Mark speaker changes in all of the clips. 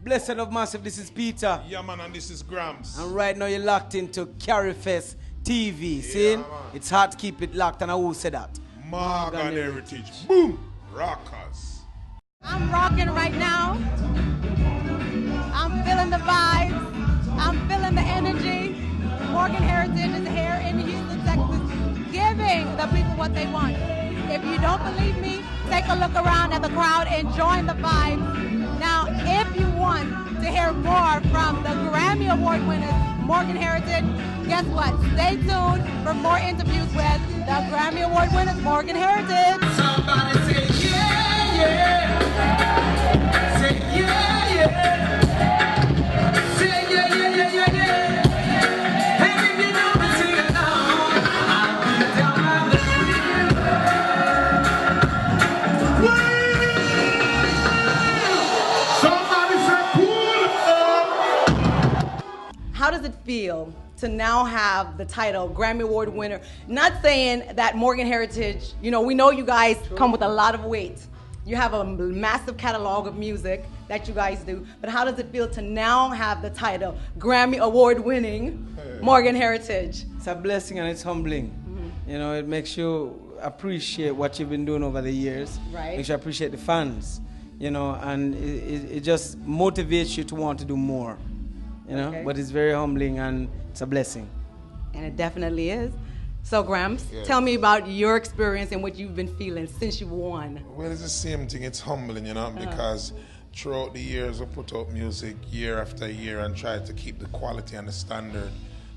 Speaker 1: Blessed of Massive, this is Peter.
Speaker 2: Yeah, man, and this is Grumps.
Speaker 1: And right now you're locked into Carryfest TV.
Speaker 2: Yeah,
Speaker 1: See?
Speaker 2: man.
Speaker 1: It's hard to keep it locked, and I will say that.
Speaker 2: Morgan Heritage. Boom! Rockers.
Speaker 3: I'm rocking right now. I'm feeling the vibes. I'm feeling the energy. Morgan Heritage is here in Houston, Texas, giving the people what they want. If you don't believe me, take a look around at the crowd and join the vibes. Now, if you want to hear more from the Grammy Award winners, Morgan Heritage, guess what? Stay tuned for more interviews with the Grammy Award winners, Morgan Heritage.
Speaker 4: Somebody say yeah, yeah. Say yeah, yeah. Say yeah, yeah, yeah, yeah, yeah. And if you know me, sing along. I'll be down by the Somebody say cool.
Speaker 3: How does it feel to now have the title Grammy Award winner? Not saying that Morgan Heritage, you know, we know you guys come with a lot of weight. You have a massive catalog of music that you guys do, but how does it feel to now have the title Grammy Award winning Morgan Heritage?
Speaker 1: It's a blessing and it's humbling. You know, it makes you appreciate what you've been doing over the years.
Speaker 3: Right.
Speaker 1: Makes you appreciate the fans, you know, and it just motivates you to want to do more, you know.
Speaker 3: Okay.
Speaker 1: But it's very humbling and it's a blessing.
Speaker 3: And it definitely is. So Grumps,
Speaker 2: Yeah.
Speaker 3: tell me about your experience and what you've been feeling since you won.
Speaker 2: Well, it's the same thing. It's humbling, you know, because throughout the years we put out music year after year and try to keep the quality and the standard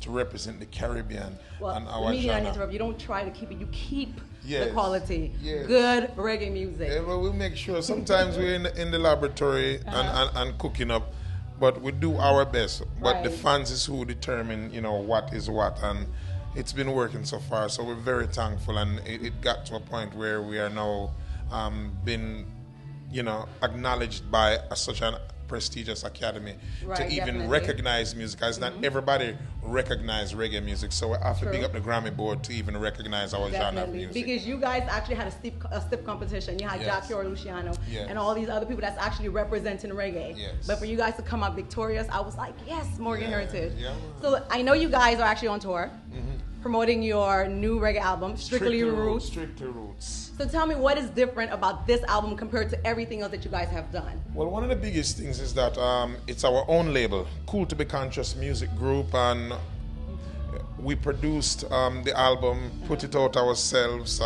Speaker 2: to represent the Caribbean
Speaker 3: Well,
Speaker 2: and
Speaker 3: let
Speaker 2: our
Speaker 3: me not
Speaker 2: genre.
Speaker 3: interrupt. You don't try to keep it. You keep the
Speaker 2: Yes.
Speaker 3: quality.
Speaker 2: Yes.
Speaker 3: Good reggae music.
Speaker 2: Yeah, but we make sure. Sometimes we're in the laboratory and cooking up, but we do our best. But the
Speaker 3: Right.
Speaker 2: fans is who determine, you know, what is what, and it's been working so far. So we're very thankful, and it got to a point where we are now been, you know, acknowledged by such an prestigious academy
Speaker 3: Right,
Speaker 2: to even
Speaker 3: definitely.
Speaker 2: recognize music, because not everybody recognize reggae music. So we have to big
Speaker 3: True.
Speaker 2: up the Grammy board to even recognize our genre of
Speaker 3: Definitely,
Speaker 2: music.
Speaker 3: because you guys actually had a stiff competition. You had
Speaker 2: Yes.
Speaker 3: Jackie or Luciano
Speaker 2: Yes.
Speaker 3: and all these other people that's actually representing reggae.
Speaker 2: Yes.
Speaker 3: But for you guys to come out victorious, I was like, yes, Morgan
Speaker 2: Yeah,
Speaker 3: Heritage.
Speaker 2: yeah, man.
Speaker 3: So I know you guys are actually on tour, promoting your new reggae album, Strictly Roots.
Speaker 2: Strictly Roots.
Speaker 3: So tell me, what is different about this album compared to everything else that you guys have done?
Speaker 2: Well, one of the biggest things is that it's our own label, Cool to Be Conscious Music Group, and we produced the album, put it out ourselves,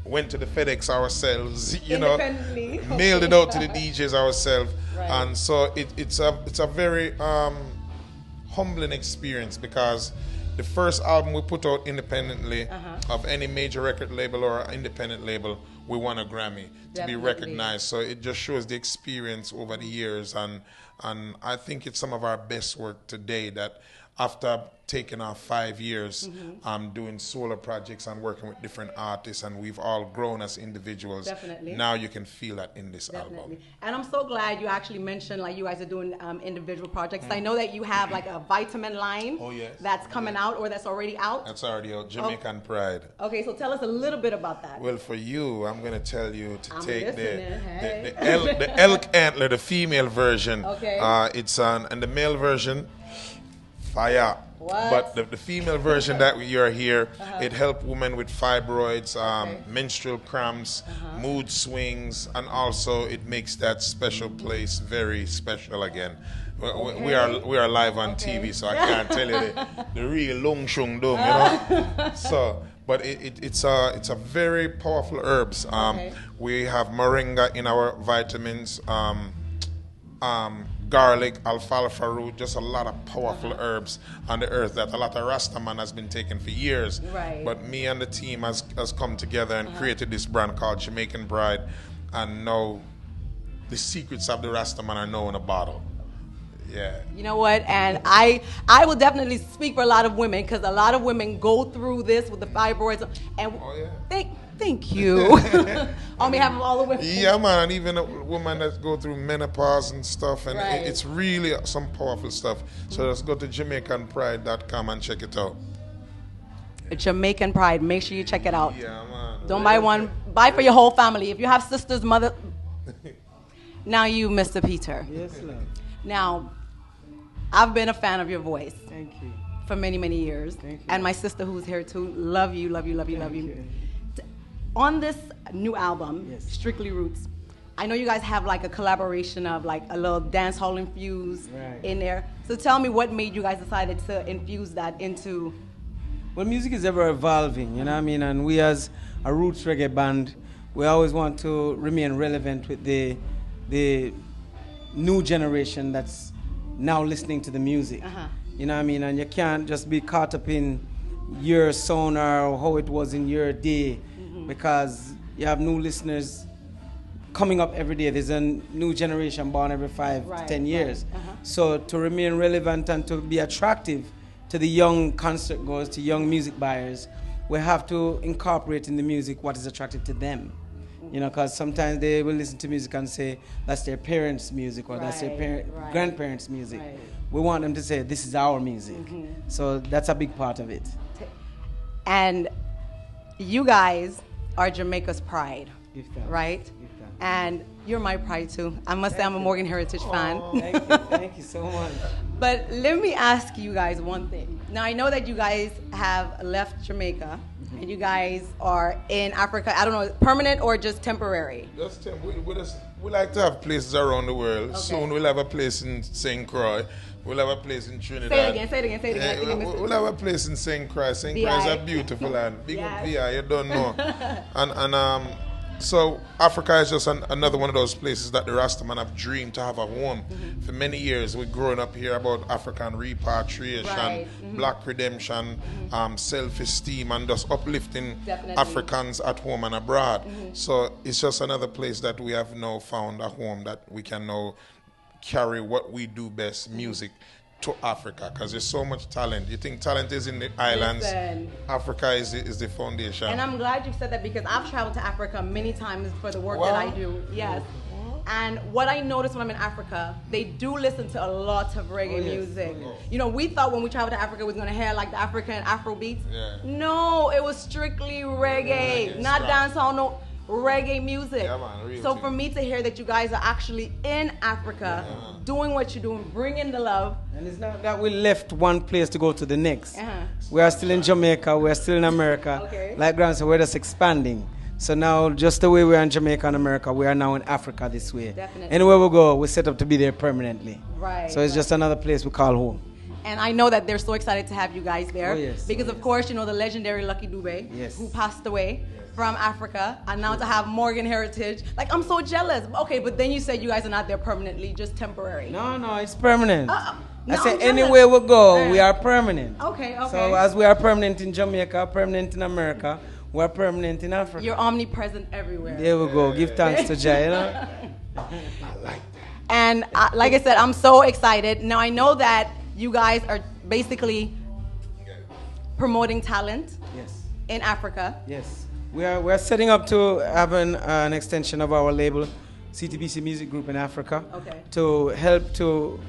Speaker 2: went to the FedEx ourselves, you know,
Speaker 3: Independently.
Speaker 2: mailed it out to the DJs ourselves,
Speaker 3: Right.
Speaker 2: and so it's a very humbling experience, because the first album we put out independently of any major record label or independent label, we won a Grammy to be
Speaker 3: Definitely.
Speaker 2: recognized. So it just shows the experience over the years, and I think it's some of our best work today, that after taking off 5 years doing solo projects and working with different artists, and we've all grown as individuals.
Speaker 3: Definitely.
Speaker 2: Now you can feel that in this album.
Speaker 3: Definitely. And I'm so glad you actually mentioned like you guys are doing individual projects. I know that you have like a vitamin line
Speaker 2: Oh, yes.
Speaker 3: that's coming out or that's already out.
Speaker 2: That's already out, Jamaican Pride.
Speaker 3: Okay, so tell us a little bit about that.
Speaker 2: Well, for you, I'm going to tell you to
Speaker 3: I'm
Speaker 2: take
Speaker 3: listening, hey.
Speaker 2: the elk antler, the female version.
Speaker 3: Okay.
Speaker 2: It's and the male version, fire.
Speaker 3: What?
Speaker 2: But the female version that you're here, it helps women with fibroids, menstrual cramps, mood swings, and also it makes that special place very special again. We are live on TV, so I can't tell you the real lung shung dung, you know. So, but it's a very powerful herbs. We have moringa in our vitamins. Garlic, alfalfa root, just a lot of powerful herbs on the earth that a lot of Rastaman has been taking for years.
Speaker 3: Right.
Speaker 2: But me and the team has come together and created this brand called Jamaican Pride, and now the secrets of the Rastaman are now in a bottle. Yeah.
Speaker 3: You know what? And I will definitely speak for a lot of women because a lot of women go through this with the fibroids. And
Speaker 2: Oh, yeah.
Speaker 3: thank you on behalf of all the women.
Speaker 2: Yeah, man, and even a woman that go through menopause and stuff, and
Speaker 3: Right.
Speaker 2: it's really some powerful stuff. So let's go to JamaicanPride.com and check it out.
Speaker 3: Jamaican Pride. Make sure you check it out.
Speaker 2: Yeah, man.
Speaker 3: Don't buy one. Buy for your whole family. If you have sisters, mother. Now you, Mr. Peter.
Speaker 1: Yes, love.
Speaker 3: Now, I've been a fan of your voice
Speaker 1: Thank you.
Speaker 3: for many, many years.
Speaker 1: Thank you.
Speaker 3: And my sister who's here too, love you, love you, love you, love
Speaker 1: Thank
Speaker 3: you.
Speaker 1: you.
Speaker 3: On this new album,
Speaker 1: Yes.
Speaker 3: Strictly Roots, I know you guys have like a collaboration of like a little dance hall infuse
Speaker 1: Right.
Speaker 3: in there. So tell me what made you guys decided to infuse that into.
Speaker 1: Well, music is ever evolving, you know what I mean? And we as a roots reggae band, we always want to remain relevant with the new generation that's now listening to the music.
Speaker 3: Uh-huh.
Speaker 1: You know what I mean? And you can't just be caught up in your sonar or how it was in your day, because you have new listeners coming up every day. There's a new generation born every 5
Speaker 3: Right,
Speaker 1: to 10 years.
Speaker 3: right. Uh-huh.
Speaker 1: So to remain relevant and to be attractive to the young concert goers, to young music buyers, we have to incorporate in the music what is attractive to them. You know, because sometimes they will listen to music and say that's their parents' music or that's their
Speaker 3: Right, right.
Speaker 1: grandparents' music.
Speaker 3: Right.
Speaker 1: We want them to say this is our music. So that's a big part of it.
Speaker 3: And you guys are Jamaica's pride,
Speaker 1: Give thanks.
Speaker 3: right?
Speaker 1: Give thanks.
Speaker 3: And you're my pride too. I must say I'm a Morgan Heritage fan.
Speaker 1: Thank you so much.
Speaker 3: But let me ask you guys one thing. Now I know that you guys have left Jamaica and you guys are in Africa. I don't know, permanent or just temporary?
Speaker 2: We like to have places around the world.
Speaker 3: Okay.
Speaker 2: Soon we'll have a place in St. Croix. We'll have a place in Trinidad.
Speaker 3: Say it again, say it again, say it again. I think I missed it.
Speaker 2: We'll have a place in St. Croix. St. Croix is a
Speaker 3: VI.
Speaker 2: beautiful land. Big up
Speaker 3: Yes.
Speaker 2: VI, you don't know. and so Africa is just another one of those places that the Rastaman have dreamed to have a home. For many years, we're growing up here about African repatriation,
Speaker 3: Right.
Speaker 2: black redemption, self-esteem, and just uplifting
Speaker 3: Definitely.
Speaker 2: Africans at home and abroad. So it's just another place that we have now found a home that we can now carry what we do best, music, to Africa, because there's so much talent. You think talent is in the islands?
Speaker 3: Listen.
Speaker 2: Africa is the foundation.
Speaker 3: And I'm glad you said that because I've traveled to Africa many times for the work
Speaker 2: Wow.
Speaker 3: that I do. Yes. And what I noticed when I'm in Africa, they do listen to a lot of reggae music. You know, we thought when we traveled to Africa we was gonna hear like the African Afro beats.
Speaker 2: Yeah.
Speaker 3: No, it was strictly reggae,
Speaker 2: Reggae,
Speaker 3: not
Speaker 2: strong.
Speaker 3: dancehall, no reggae music.
Speaker 2: Yeah, man, real
Speaker 3: so
Speaker 2: thing.
Speaker 3: for me to hear that you guys are actually in Africa, doing what you're doing, bringing the love.
Speaker 1: And it's not that we left one place to go to the next.
Speaker 3: Uh-huh.
Speaker 1: We are still in Jamaica, we are still in America.
Speaker 3: Okay.
Speaker 1: Like Grant said, we're just expanding. So now, just the way we are in Jamaica and America, we are now in Africa this way.
Speaker 3: Definitely.
Speaker 1: Anywhere we go, we're set up to be there permanently.
Speaker 3: Right,
Speaker 1: So it's
Speaker 3: right.
Speaker 1: just another place we call home.
Speaker 3: And I know that they're so excited to have you guys there.
Speaker 1: Oh, yes.
Speaker 3: Because
Speaker 1: Oh,
Speaker 3: of
Speaker 1: yes.
Speaker 3: course, you know, the legendary Lucky Dube,
Speaker 1: Yes.
Speaker 3: who passed away from Africa, and now to have Morgan Heritage. Like, I'm so jealous. Okay, but then you said you guys are not there permanently, just temporary.
Speaker 1: No, it's permanent.
Speaker 3: No,
Speaker 1: I say
Speaker 3: I'm jealous.
Speaker 1: anywhere we go,
Speaker 3: Yeah.
Speaker 1: we are permanent.
Speaker 3: Okay, okay.
Speaker 1: So as we are permanent in Jamaica, permanent in America, we're permanent in Africa.
Speaker 3: You're omnipresent everywhere.
Speaker 1: There we go. Give thanks to Jah, you know?
Speaker 3: And like I said, I'm so excited. Now, I know that you guys are basically promoting talent
Speaker 1: Yes.
Speaker 3: in Africa.
Speaker 1: Yes, we're setting up to have an extension of our label, CTBC Music Group in Africa,
Speaker 3: Okay.
Speaker 1: to help to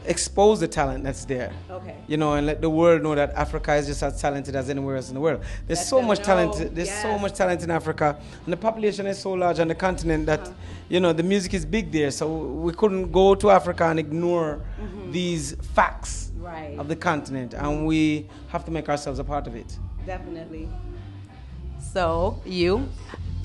Speaker 1: expose the talent that's there.
Speaker 3: Okay.
Speaker 1: You know, and let the world know that Africa is just as talented as anywhere else in the world. There's
Speaker 3: Let
Speaker 1: so
Speaker 3: them
Speaker 1: much
Speaker 3: know.
Speaker 1: talent. There's so
Speaker 3: Yes.
Speaker 1: much talent in Africa, and the population is so large on the continent that you know the music is big there. So we couldn't go to Africa and ignore these facts
Speaker 3: Right.
Speaker 1: of the continent, and we have to make ourselves a part of it.
Speaker 3: Definitely. So, do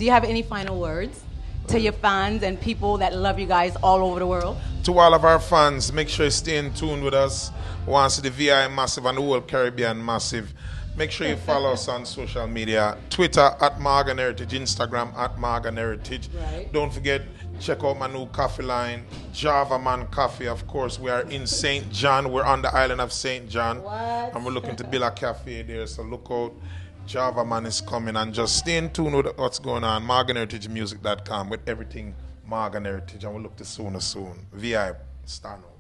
Speaker 3: you have any final words to your fans and people that love you guys all over the world?
Speaker 2: To all of our fans, make sure you stay in tune with us. We want to see the VI Massive and the whole Caribbean Massive. Make sure you follow us on social media. Twitter at Morgan Heritage, Instagram at Morgan Heritage.
Speaker 3: Right.
Speaker 2: Don't forget, check out my new coffee line, Java Man Coffee. Of course, we are in St. John. We're on the island of St. John.
Speaker 3: What?
Speaker 2: And we're looking to build a cafe there. So look out. Java Man is coming, and just stay in tune with what's going on. MorganHeritageMusic.com with everything Morgan Heritage, and we'll look to soon. VI, stand up.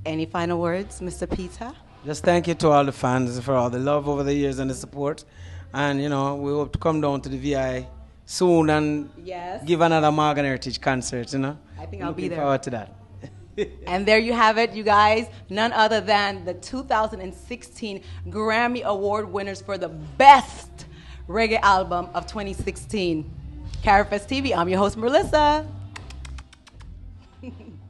Speaker 3: Any final words, Mr. Peter?
Speaker 1: Just thank you to all the fans for all the love over the years and the support. And, you know, we hope to come down to the VI soon and
Speaker 3: Yes.
Speaker 1: give another Morgan Heritage concert, you know.
Speaker 3: I think I'll be
Speaker 1: Looking
Speaker 3: there.
Speaker 1: forward to that.
Speaker 3: And there you have it, you guys. None other than the 2016 Grammy Award winners for the best reggae album of 2016. Carifest TV, I'm your host, Mellisa.